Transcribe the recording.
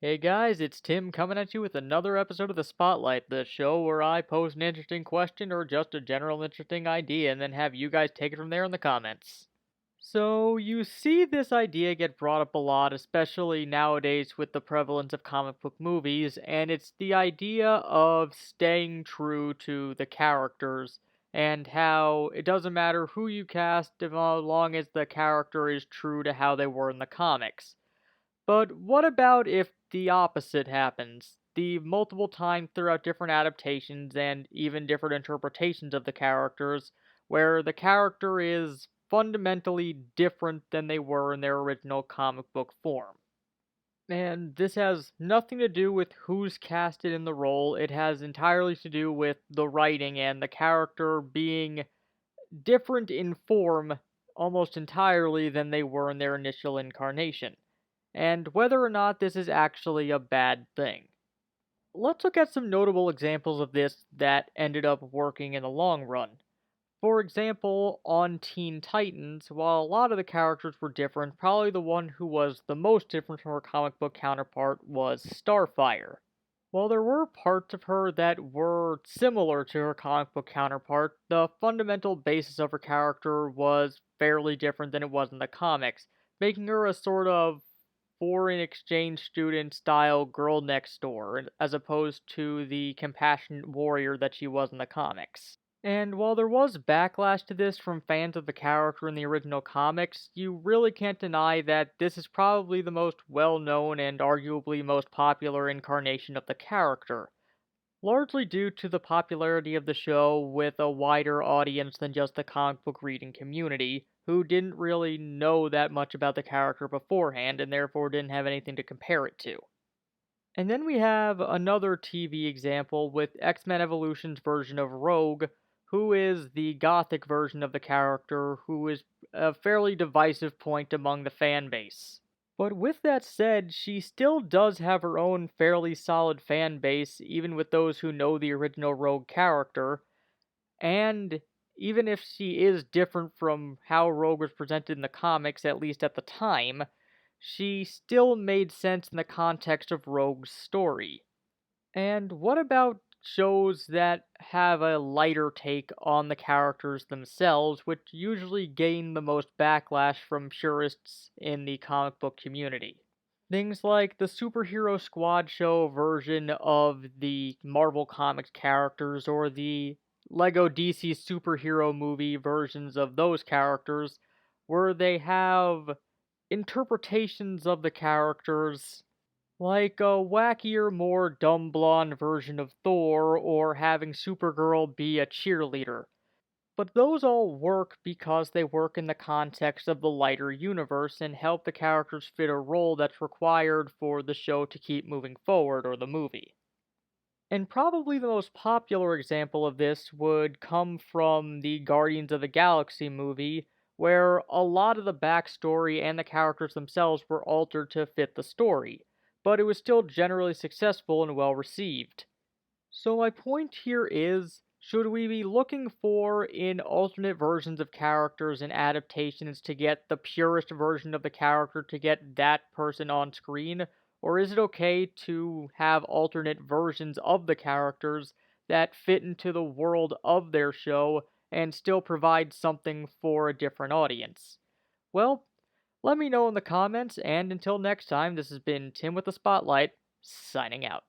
Hey guys, it's Tim coming at you with another episode of The Spotlight, the show where I pose an interesting question or just a general interesting idea and then have you guys take it from there in the comments. So, you see this idea get brought up a lot, especially nowadays with the prevalence of comic book movies, and it's the idea of staying true to the characters and how it doesn't matter who you cast as long as the character is true to how they were in the comics. But what about if the opposite happens? The multiple times throughout different adaptations and even different interpretations of the characters, where the character is fundamentally different than they were in their original comic book form. And this has nothing to do with who's casted in the role, it has entirely to do with the writing and the character being different in form almost entirely than they were in their initial incarnation and whether or not this is actually a bad thing. Let's look at some notable examples of this that ended up working in the long run. For example, on Teen Titans, while a lot of the characters were different, probably the one who was the most different from her comic book counterpart was Starfire. While there were parts of her that were similar to her comic book counterpart, the fundamental basis of her character was fairly different than it was in the comics, making her a sort of foreign exchange student style girl next door, as opposed to the compassionate warrior that she was in the comics. And while there was backlash to this from fans of the character in the original comics, you really can't deny that this is probably the most well known and arguably most popular incarnation of the character, largely due to the popularity of the show with a wider audience than just the comic book reading community, who didn't really know that much about the character beforehand and therefore didn't have anything to compare it to. And then we have another TV example with X-Men Evolution's version of Rogue, who is the gothic version of the character, who is a fairly divisive point among the fan base. But with that said, she still does have her own fairly solid fan base, even with those who know the original Rogue character, and even if she is different from how Rogue was presented in the comics, at least at the time, she still made sense in the context of Rogue's story. And what about shows that have a lighter take on the characters themselves, which usually gain the most backlash from purists in the comic book community? Things like the Superhero Squad show version of the Marvel Comics characters, or the Lego DC superhero movie versions of those characters, where they have interpretations of the characters like a wackier, more dumb blonde version of Thor, or having Supergirl be a cheerleader. But those all work because they work in the context of the lighter universe and help the characters fit a role that's required for the show to keep moving forward, or the movie. And probably the most popular example of this would come from the Guardians of the Galaxy movie, where a lot of the backstory and the characters themselves were altered to fit the story, but it was still generally successful and well received. So my point here is, should we be looking for in alternate versions of characters and adaptations to get the purest version of the character to get that person on screen? Or is it okay to have alternate versions of the characters that fit into the world of their show and still provide something for a different audience? Well, let me know in the comments, and until next time, this has been Tim with the Spotlight, signing out.